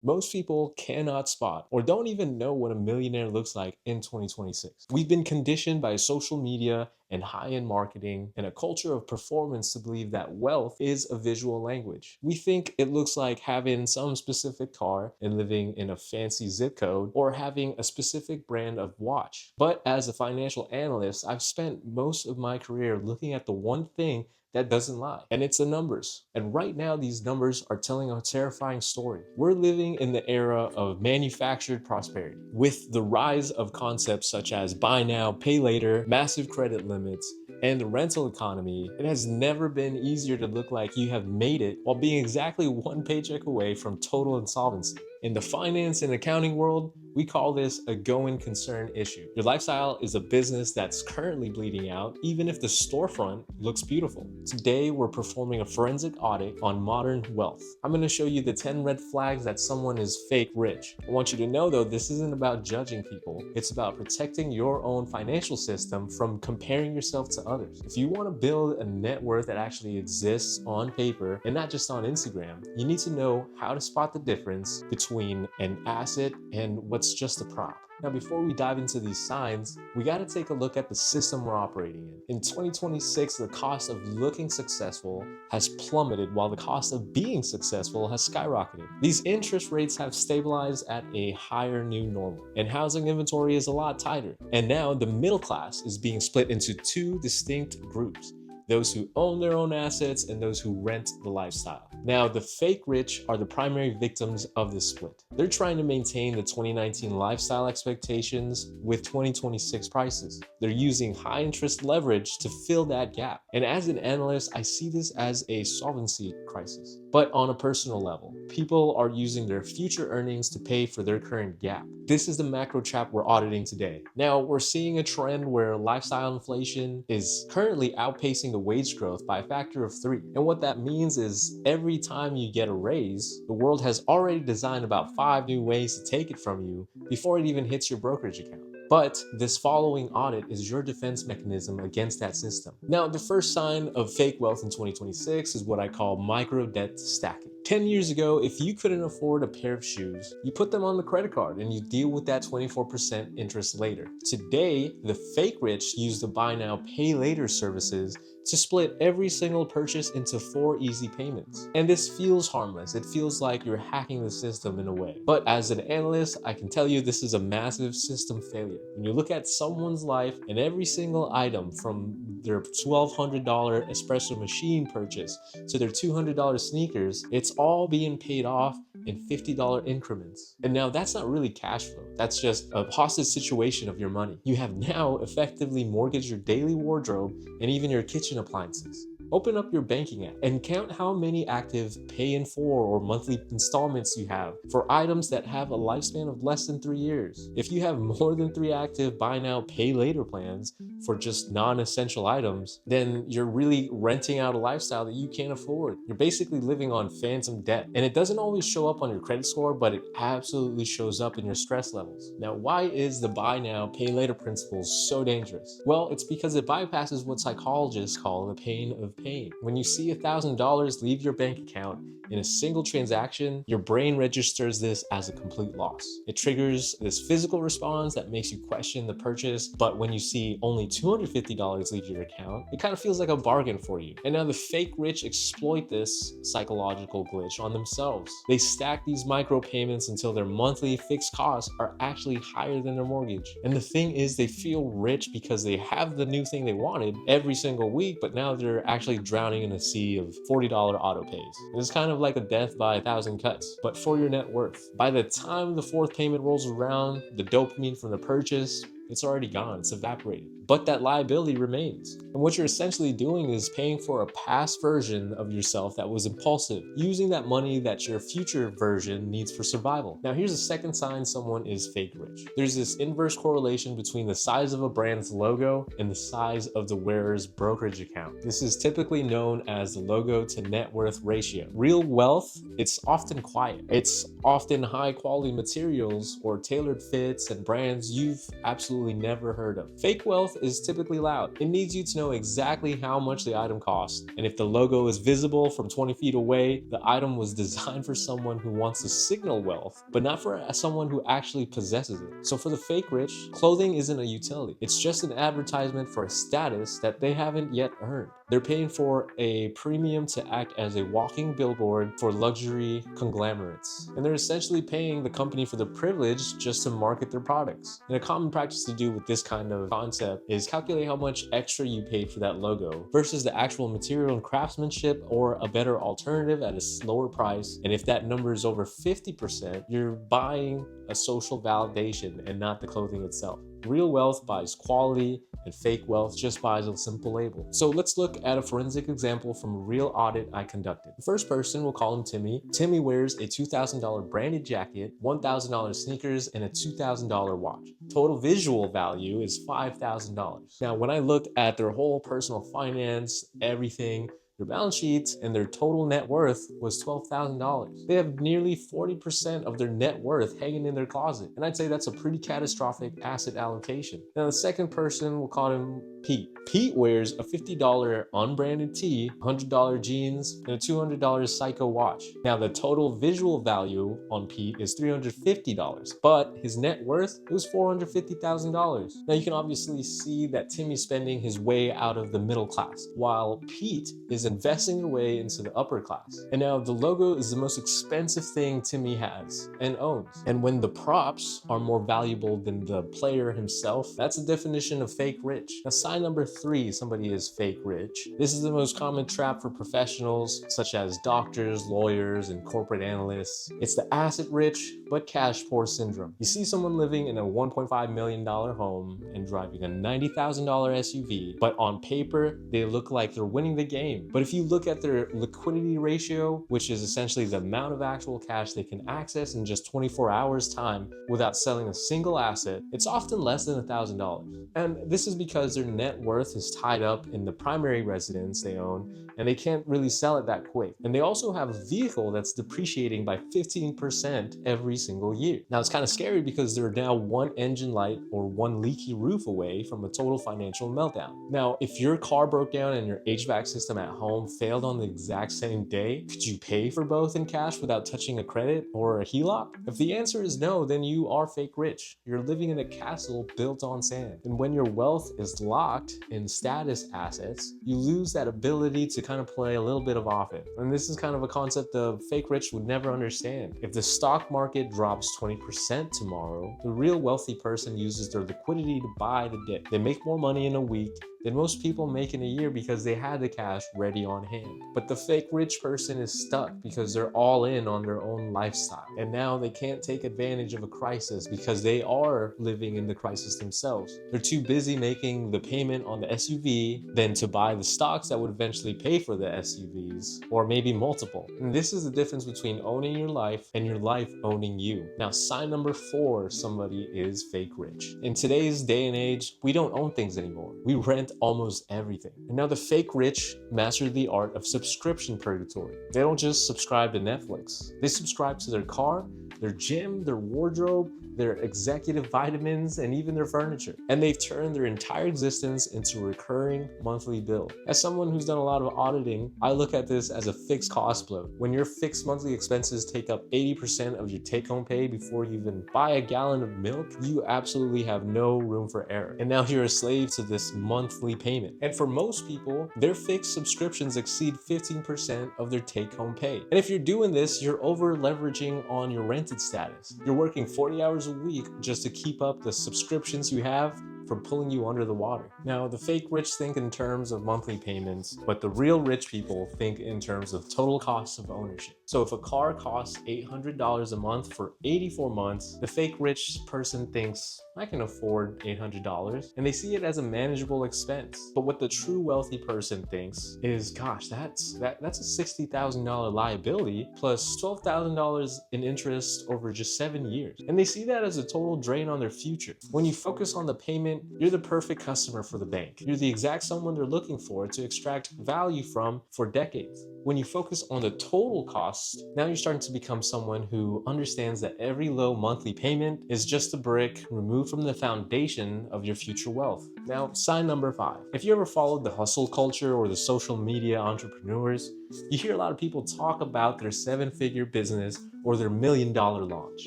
Most people cannot spot or don't even know what a millionaire looks like in 2026. We've been conditioned by social media and high-end marketing and a culture of performance to believe that wealth is a visual language. We think it looks like having some specific car and living in a fancy zip code or having a specific brand of watch. But as a financial analyst, I've spent most of my career looking at the one thing that doesn't lie. And it's the numbers. And right now, these numbers are telling a terrifying story. We're living in the era of manufactured prosperity. With the rise of concepts such as buy now, pay later, massive credit limits, and the rental economy, it has never been easier to look like you have made it while being exactly one paycheck away from total insolvency. In the finance and accounting world, we call this a going concern issue. Your lifestyle is a business that's currently bleeding out, even if the storefront looks beautiful. Today, we're performing a forensic audit on modern wealth. I'm going to show you the 10 red flags that someone is fake rich. I want you to know though, this isn't about judging people. It's about protecting your own financial system from comparing yourself to others. If you want to build a net worth that actually exists on paper and not just on Instagram, you need to know how to spot the difference between an asset and what's just a prop. Now, before we dive into these signs, we got to take a look at the system we're operating in. In 2026, the cost of looking successful has plummeted while the cost of being successful has skyrocketed. These interest rates have stabilized at a higher new normal, and housing inventory is a lot tighter. And now the middle class is being split into two distinct groups: those who own their own assets and those who rent the lifestyle. Now, the fake rich are the primary victims of this split. They're trying to maintain the 2019 lifestyle expectations with 2026 prices. They're using high interest leverage to fill that gap. And as an analyst, I see this as a solvency crisis. But on a personal level, people are using their future earnings to pay for their current gap. This is the macro trap we're auditing today. Now, we're seeing a trend where lifestyle inflation is currently outpacing the wage growth by a factor of 3. And what that means is every time you get a raise, the world has already designed about 5 new ways to take it from you before it even hits your brokerage account. But this following audit is your defense mechanism against that system. Now, the first sign of fake wealth in 2026 is what I call micro debt stacking. 10 years ago, if you couldn't afford a pair of shoes, you put them on the credit card and you deal with that 24% interest later. Today, the fake rich use the buy now, pay later services to split every single purchase into 4 easy payments. And this feels harmless. It feels like you're hacking the system in a way. But as an analyst, I can tell you this is a massive system failure. When you look at someone's life and every single item from their $1,200 espresso machine purchase to their $200 sneakers, it's all being paid off in $50 increments. And now that's not really cash flow. That's just a hostage situation of your money. You have now effectively mortgaged your daily wardrobe and even your kitchen appliances. Open up your banking app and count how many active pay in 4 or monthly installments you have for items that have a lifespan of less than 3 years. If you have more than 3 active buy now, pay later plans for just non-essential items, then you're really renting out a lifestyle that you can't afford. You're basically living on phantom debt. And it doesn't always show up on your credit score, but it absolutely shows up in your stress levels. Now, why is the buy now, pay later principle so dangerous? Well, it's because it bypasses what psychologists call the pain of pain. When you see $1,000 leave your bank account in a single transaction, your brain registers this as a complete loss. It triggers this physical response that makes you question the purchase, but when you see only $250 leave your account, it kind of feels like a bargain for you. And now the fake rich exploit this psychological glitch on themselves. They stack these micro payments until their monthly fixed costs are actually higher than their mortgage. And the thing is, they feel rich because they have the new thing they wanted every single week, but now they're actually drowning in a sea of $40 auto pays. It's kind of like a death by 1,000 cuts, but for your net worth. By the time the 4th payment rolls around, the dopamine from the purchase, it's already gone, it's evaporated. But that liability remains. And what you're essentially doing is paying for a past version of yourself that was impulsive, using that money that your future version needs for survival. Now, here's a second sign someone is fake rich. There's this inverse correlation between the size of a brand's logo and the size of the wearer's brokerage account. This is typically known as the logo to net worth ratio. Real wealth, it's often quiet. It's often high quality materials or tailored fits and brands you've absolutely never heard of. Fake wealth is typically loud. It needs you to know exactly how much the item costs. And if the logo is visible from 20 feet away, the item was designed for someone who wants to signal wealth, but not for someone who actually possesses it. So for the fake rich, clothing isn't a utility. It's just an advertisement for a status that they haven't yet earned. They're paying for a premium to act as a walking billboard for luxury conglomerates. And they're essentially paying the company for the privilege just to market their products. And a common practice to do with this kind of concept is calculate how much extra you paid for that logo versus the actual material and craftsmanship, or a better alternative at a lower price. And if that number is over 50%, you're buying a social validation and not the clothing itself. Real wealth buys quality, and fake wealth just buys a simple label. So let's look at a forensic example from a real audit I conducted. The first person, we'll call him Timmy. Timmy wears a $2,000 branded jacket, $1,000 sneakers, and a $2,000 watch. Total visual value is $5,000. Now, when I looked at their whole personal finance, everything, their balance sheets, and their total net worth was $12,000. They have nearly 40% of their net worth hanging in their closet. And I'd say that's a pretty catastrophic asset allocation. Now, the second person, we'll call him Pete. Pete wears a $50 unbranded tee, $100 jeans, and a $200 Psycho watch. Now, the total visual value on Pete is $350, but his net worth was $450,000. Now, you can obviously see that Timmy's spending his way out of the middle class, while Pete is investing their way into the upper class. And now the logo is the most expensive thing Timmy has and owns. And when the props are more valuable than the player himself, that's a definition of fake rich. Now, sign number 3, somebody is fake rich. This is the most common trap for professionals such as doctors, lawyers, and corporate analysts. It's the asset rich but cash poor syndrome. You see someone living in a $1.5 million home and driving a $90,000 SUV, but on paper, they look like they're winning the game. But if you look at their liquidity ratio, which is essentially the amount of actual cash they can access in just 24 hours time without selling a single asset, it's often less than $1,000. And this is because their net worth is tied up in the primary residence they own, and they can't really sell it that quick. And they also have a vehicle that's depreciating by 15% every single year. Now, it's kind of scary because they're now one engine light or one leaky roof away from a total financial meltdown. Now, if your car broke down and your HVAC system at home failed on the exact same day, could you pay for both in cash without touching a credit or a HELOC? If the answer is no, then you are fake rich. You're living in a castle built on sand. And when your wealth is locked in status assets, you lose that ability to kind of play a little bit of offense. And this is kind of a concept the fake rich would never understand. If the stock market drops 20% tomorrow, the real wealthy person uses their liquidity to buy the dip. They make more money in a week than most people make in a year because they had the cash ready on hand. But the fake rich person is stuck because they're all in on their own lifestyle. And now they can't take advantage of a crisis because they are living in the crisis themselves. They're too busy making the payment on the SUV than to buy the stocks that would eventually pay for the SUVs, or maybe multiple. And this is the difference between owning your life and your life owning you. Now, sign number 4, somebody is fake rich. In today's day and age, we don't own things anymore. We rent almost everything. And now the fake rich mastered the art of subscription purgatory. They don't just subscribe to Netflix. They subscribe to their car, their gym, their wardrobe, their executive vitamins, and even their furniture. And they've turned their entire existence into a recurring monthly bill. As someone who's done a lot of auditing, I look at this as a fixed cost bloat. When your fixed monthly expenses take up 80% of your take-home pay before you even buy a gallon of milk, you absolutely have no room for error. And now you're a slave to this monthly payment. And for most people, their fixed subscriptions exceed 15% of their take-home pay. And if you're doing this, you're over leveraging on your rented status. You're working 40 hours a week just to keep up the subscriptions you have from pulling you under the water. Now, the fake rich think in terms of monthly payments, but the real rich people think in terms of total costs of ownership. So if a car costs $800 a month for 84 months, the fake rich person thinks, I can afford $800, and they see it as a manageable expense. But what the true wealthy person thinks is, gosh, that's a $60,000 liability plus $12,000 in interest over just 7 years. And they see that as a total drain on their future. When you focus on the payment, you're the perfect customer for the bank. You're the exact someone they're looking for to extract value from for decades. When you focus on the total cost, now you're starting to become someone who understands that every low monthly payment is just a brick removed from the foundation of your future wealth. Now, sign number 5. If you ever followed the hustle culture or the social media entrepreneurs, you hear a lot of people talk about their 7-figure business or their $1 million launch.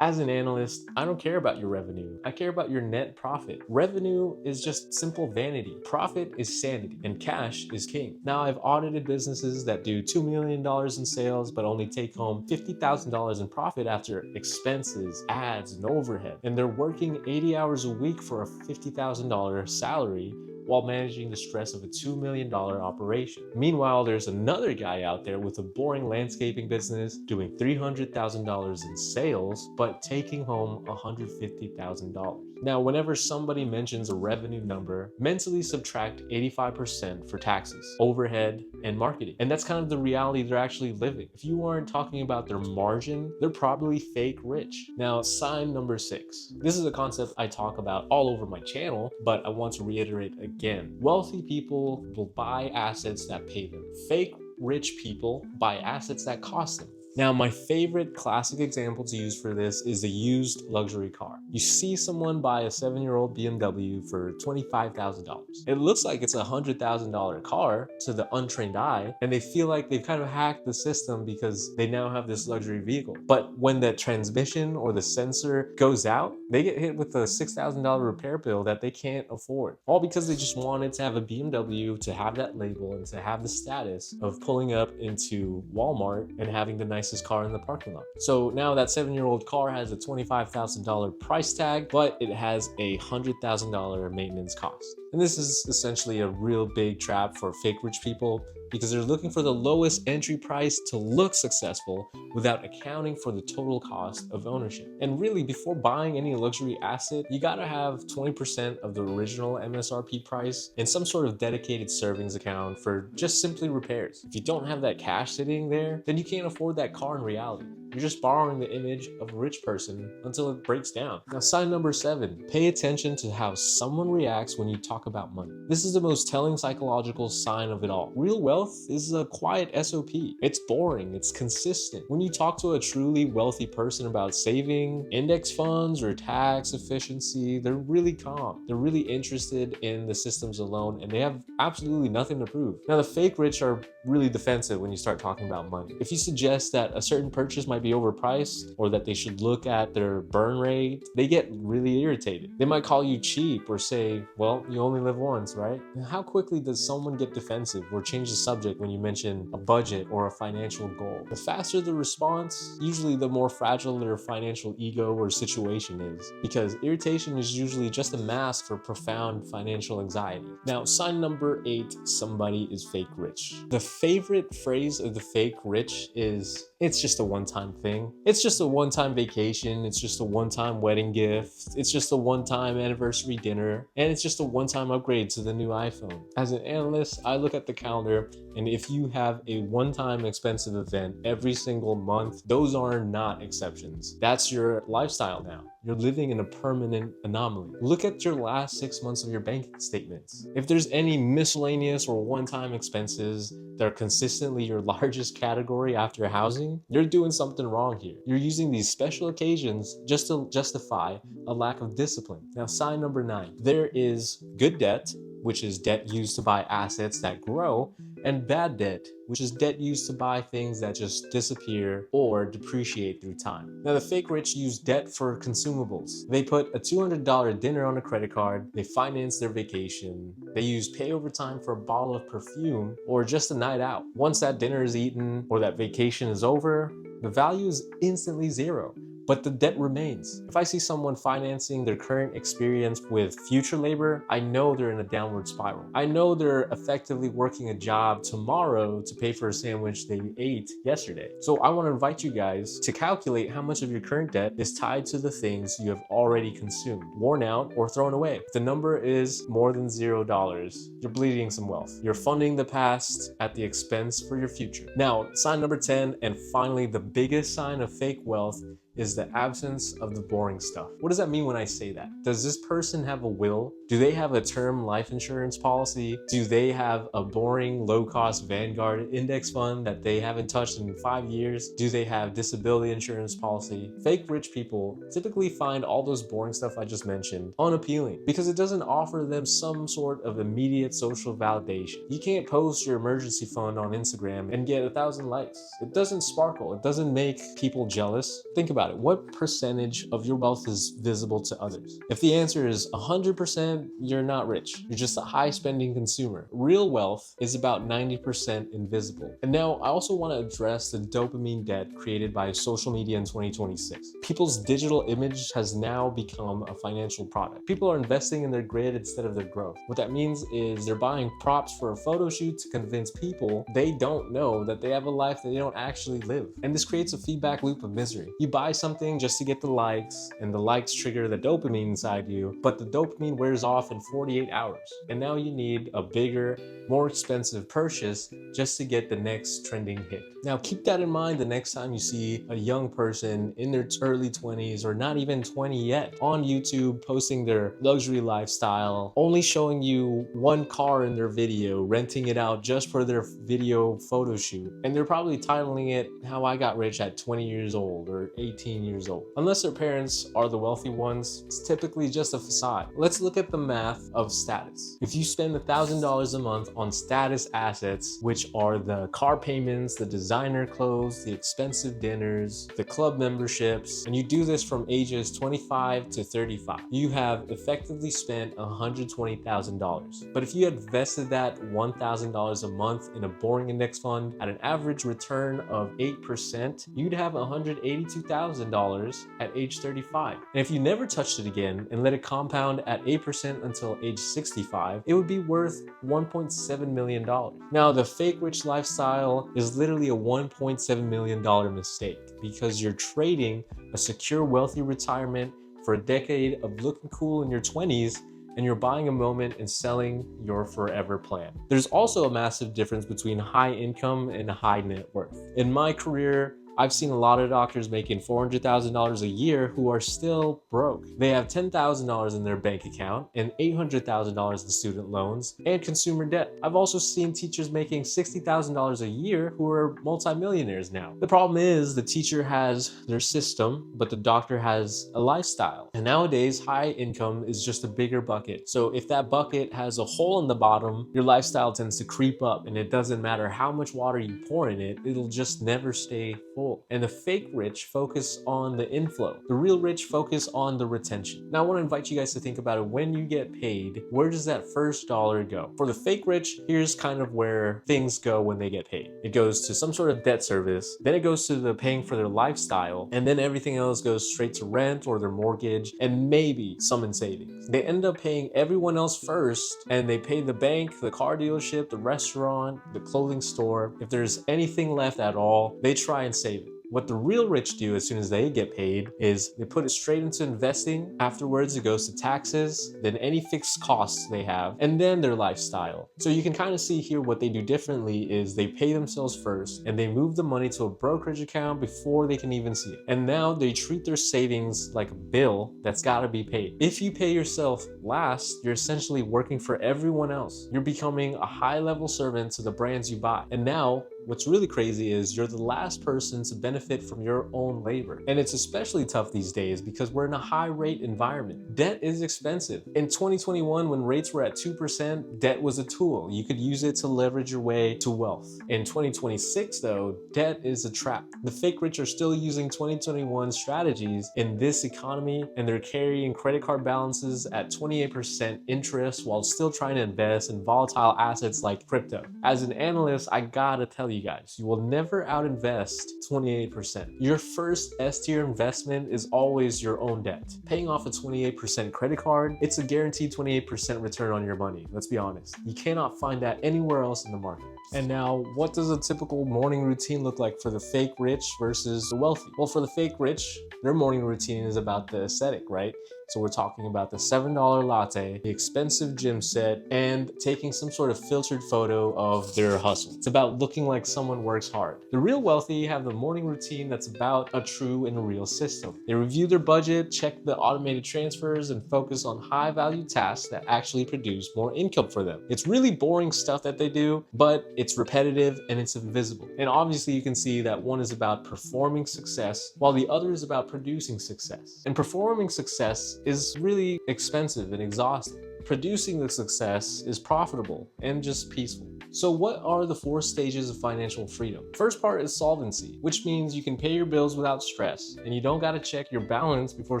As an analyst, I don't care about your revenue. I care about your net profit. Revenue is just simple vanity. Profit is sanity, and cash is king. Now, I've audited businesses that do $2 million in sales, but only take home $50,000 in profit after expenses, ads, and overhead. And they're working 80 hours a week for a $50,000 salary while managing the stress of a $2 million operation. Meanwhile, there's another guy out there with a boring landscaping business doing $300,000 in sales, but taking home $150,000. Now, whenever somebody mentions a revenue number, mentally subtract 85% for taxes, overhead, and marketing. And that's kind of the reality they're actually living. If you aren't talking about their margin, they're probably fake rich. Now, sign number 6. This is a concept I talk about all over my channel, but I want to reiterate again. Wealthy people will buy assets that pay them. Fake rich people buy assets that cost them. Now, my favorite classic example to use for this is a used luxury car. You see someone buy a 7-year-old BMW for $25,000. It looks like it's a $100,000 car to the untrained eye, and they feel like they've kind of hacked the system because they now have this luxury vehicle. But when the transmission or the sensor goes out, they get hit with a $6,000 repair bill that they can't afford. All because they just wanted to have a BMW, to have that label, and to have the status of pulling up into Walmart and having the nicest car in the parking lot. So now that 7-year-old car has a $25,000 price tag, but it has a $100,000 maintenance cost. And this is essentially a real big trap for fake rich people because they're looking for the lowest entry price to look successful without accounting for the total cost of ownership. And really, before buying any luxury asset, you gotta have 20% of the original MSRP price and some sort of dedicated savings account for just simply repairs. If you don't have that cash sitting there, then you can't afford that car in reality. You're just borrowing the image of a rich person until it breaks down. Now, sign number 7, pay attention to how someone reacts when you talk about money. This is the most telling psychological sign of it all. Real wealth is a quiet SOP. It's boring, it's consistent. When you talk to a truly wealthy person about saving, index funds, or tax efficiency, they're really calm. They're really interested in the systems alone, and they have absolutely nothing to prove. Now, the fake rich are really defensive when you start talking about money. If you suggest that a certain purchase might be overpriced or that they should look at their burn rate, they get really irritated. They might call you cheap or say, well, you only live once, right? And how quickly does someone get defensive or change the subject when you mention a budget or a financial goal? The faster the response, usually the more fragile their financial ego or situation is, because irritation is usually just a mask for profound financial anxiety. Now, sign number 8, somebody is fake rich. The favorite phrase of the fake rich is, it's just a one-time thing. It's just a one-time vacation. It's just a one-time wedding gift. It's just a one-time anniversary dinner. And it's just a one-time upgrade to the new iPhone. As an analyst, I look at the calendar, and if you have a one-time expensive event every single month, those are not exceptions. That's your lifestyle now. You're living in a permanent anomaly. Look at your last 6 months of your bank statements. If there's any miscellaneous or one-time expenses that are consistently your largest category after housing, you're doing something wrong here. You're using these special occasions just to justify a lack of discipline. Now, sign number 9. There is good debt, which is debt used to buy assets that grow, and bad debt, which is debt used to buy things that just disappear or depreciate through time. Now, the fake rich use debt for consumables. They put a $200 dinner on a credit card, they finance their vacation, they use pay over time for a bottle of perfume or just a night out. Once that dinner is eaten or that vacation is over, the value is instantly zero. But the debt remains. If I see someone financing their current experience with future labor, I know they're in a downward spiral. I know they're effectively working a job tomorrow to pay for a sandwich they ate yesterday. So I want to invite you guys to calculate how much of your current debt is tied to the things you have already consumed, worn out, or thrown away. If the number is more than $0, you're bleeding some wealth. You're funding the past at the expense for your future. Now, sign number 10, and finally the biggest sign of fake wealth, is the absence of the boring stuff. What does that mean when I say that? Does this person have a will? Do they have a term life insurance policy? Do they have a boring, low-cost Vanguard index fund that they haven't touched in 5 years? Do they have disability insurance policy? Fake rich people typically find all those boring stuff I just mentioned unappealing because it doesn't offer them some sort of immediate social validation. You can't post your emergency fund on Instagram and get 1,000 likes. It doesn't sparkle. It doesn't make people jealous. Think about it. What percentage of your wealth is visible to others? If the answer is 100%, you're not rich. You're just a high-spending consumer. Real wealth is about 90% invisible. And now I also want to address the dopamine debt created by social media in 2026. People's digital image has now become a financial product. People are investing in their grid instead of their growth. What that means is they're buying props for a photo shoot to convince people they don't know that they have a life that they don't actually live. And this creates a feedback loop of misery. You buy something just to get the likes, and the likes trigger the dopamine inside you, but the dopamine wears off in 48 hours. And now you need a bigger, more expensive purchase just to get the next trending hit. Now keep that in mind the next time you see a young person in their early 20s or not even 20 yet on YouTube posting their luxury lifestyle, only showing you one car in their video, renting it out just for their video photo shoot. And they're probably titling it How I Got Rich at 20 years old or 18 years old. Unless their parents are the wealthy ones, it's typically just a facade. Let's look at the math of status. If you spend $1,000 a month on status assets, which are the car payments, the designer clothes, the expensive dinners, the club memberships, and you do this from ages 25 to 35, you have effectively spent $120,000. But if you had invested that $1,000 a month in a boring index fund at an average return of 8%, you'd have $182,000 at age 35. And if you never touched it again and let it compound at 8% until age 65, it would be worth $1.7 million. Now, the fake rich lifestyle is literally a $1.7 million mistake because you're trading a secure, wealthy retirement for a decade of looking cool in your 20s, and you're buying a moment and selling your forever plan. There's also a massive difference between high income and high net worth. In my career, I've seen a lot of doctors making $400,000 a year who are still broke. They have $10,000 in their bank account and $800,000 in student loans and consumer debt. I've also seen teachers making $60,000 a year who are multimillionaires now. The problem is the teacher has their system, but the doctor has a lifestyle. And nowadays, high income is just a bigger bucket. So if that bucket has a hole in the bottom, your lifestyle tends to creep up, and it doesn't matter how much water you pour in it, it'll just never stay full. And the fake rich focus on the inflow. The real rich focus on the retention. Now I want to invite you guys to think about it. When you get paid, where does that first dollar go? For the fake rich, here's kind of where things go when they get paid. It goes to some sort of debt service, then it goes to the paying for their lifestyle, and then everything else goes straight to rent or their mortgage and maybe some in savings. They end up paying everyone else first, and they pay the bank, the car dealership, the restaurant, the clothing store. If there's anything left at all, they try and save it. What the real rich do as soon as they get paid is they put it straight into investing. Afterwards, it goes to taxes, then any fixed costs they have, and then their lifestyle. So you can kind of see here what they do differently is they pay themselves first and they move the money to a brokerage account before they can even see it. And now they treat their savings like a bill that's got to be paid. If you pay yourself last, you're essentially working for everyone else. You're becoming a high-level servant to the brands you buy. And now, what's really crazy is you're the last person to benefit from your own labor. And it's especially tough these days because we're in a high rate environment. Debt is expensive. In 2021, when rates were at 2%, debt was a tool. You could use it to leverage your way to wealth. In 2026 though, debt is a trap. The fake rich are still using 2021 strategies in this economy, and they're carrying credit card balances at 28% interest while still trying to invest in volatile assets like crypto. As an analyst, I gotta tell you guys, you will never outinvest 28%. Your first S-tier investment is always your own debt. Paying off a 28% credit card, it's a guaranteed 28% return on your money. Let's be honest. You cannot find that anywhere else in the market. And now, what does a typical morning routine look like for the fake rich versus the wealthy? Well, for the fake rich, their morning routine is about the aesthetic, right? So we're talking about the $7 latte, the expensive gym set, and taking some sort of filtered photo of their hustle. It's about looking like someone works hard. The real wealthy have the morning routine that's about a true and a real system. They review their budget, check the automated transfers, and focus on high-value tasks that actually produce more income for them. It's really boring stuff that they do, but it's repetitive and it's invisible. And obviously you can see that one is about performing success while the other is about producing success. And performing success is really expensive and exhausting. Producing the success is profitable and just peaceful. So what are the 4 stages of financial freedom? First part is solvency, which means you can pay your bills without stress and you don't got to check your balance before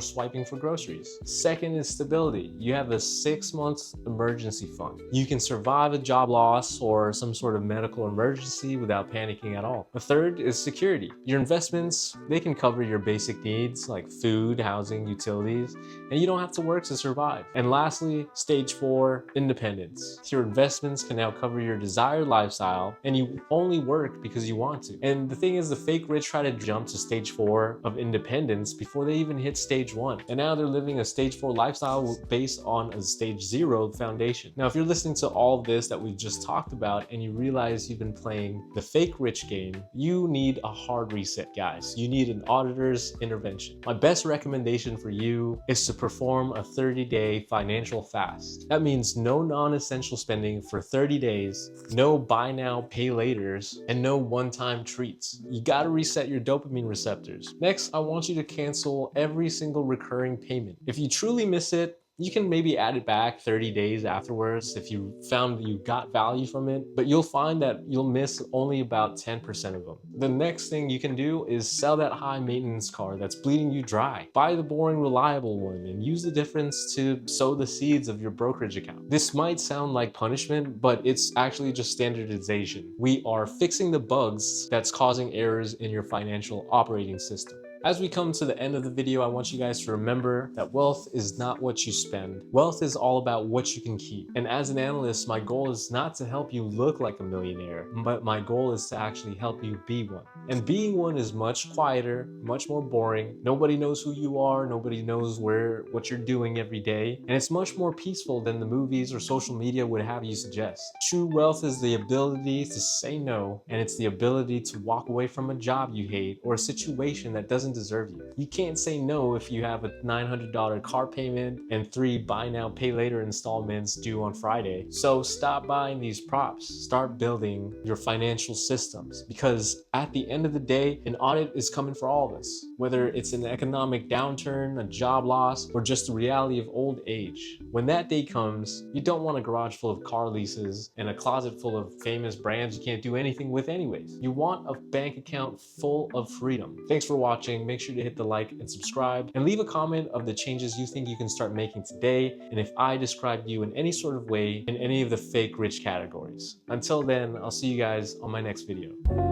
swiping for groceries. Second is stability. You have a 6-month emergency fund. You can survive a job loss or some sort of medical emergency without panicking at all. The third is security. Your investments, they can cover your basic needs like food, housing, utilities, and you don't have to work to survive. And lastly, stage 4, independence. Your investments can now cover your desired lifestyle and you only work because you want to. And the thing is, the fake rich try to jump to stage 4 of independence before they even hit stage 1. And now they're living a stage 4 lifestyle based on a stage 0 foundation. Now, if you're listening to all of this that we've just talked about and you realize you've been playing the fake rich game, you need a hard reset, guys. You need an auditor's intervention. My best recommendation for you is to perform a 30-day financial fast. That means no non-essential spending for 30 days, no buy now, pay laters, and no one-time treats. You gotta reset your dopamine receptors. Next, I want you to cancel every single recurring payment. If you truly miss it, you can maybe add it back 30 days afterwards if you found that you got value from it, but you'll find that you'll miss only about 10% of them. The next thing you can do is sell that high maintenance car that's bleeding you dry. Buy the boring reliable one and use the difference to sow the seeds of your brokerage account. This might sound like punishment, but it's actually just standardization. We are fixing the bugs that's causing errors in your financial operating system. As we come to the end of the video, I want you guys to remember that wealth is not what you spend. Wealth is all about what you can keep. And as an analyst, my goal is not to help you look like a millionaire, but my goal is to actually help you be one. And being one is much quieter, much more boring. Nobody knows who you are. Nobody knows what you're doing every day. And it's much more peaceful than the movies or social media would have you suggest. True wealth is the ability to say no, and it's the ability to walk away from a job you hate or a situation that doesn't deserve you. You can't say no if you have a $900 car payment and 3 buy now pay later installments due on Friday. So stop buying these props. Start building your financial systems, because at the end of the day, an audit is coming for all of us. Whether it's an economic downturn, a job loss, or just the reality of old age. When that day comes, you don't want a garage full of car leases and a closet full of famous brands you can't do anything with anyways. You want a bank account full of freedom. Thanks for watching. Make sure to hit the like and subscribe, and leave a comment of the changes you think you can start making today, and if I described you in any sort of way in any of the fake rich categories. Until then, I'll see you guys on my next video.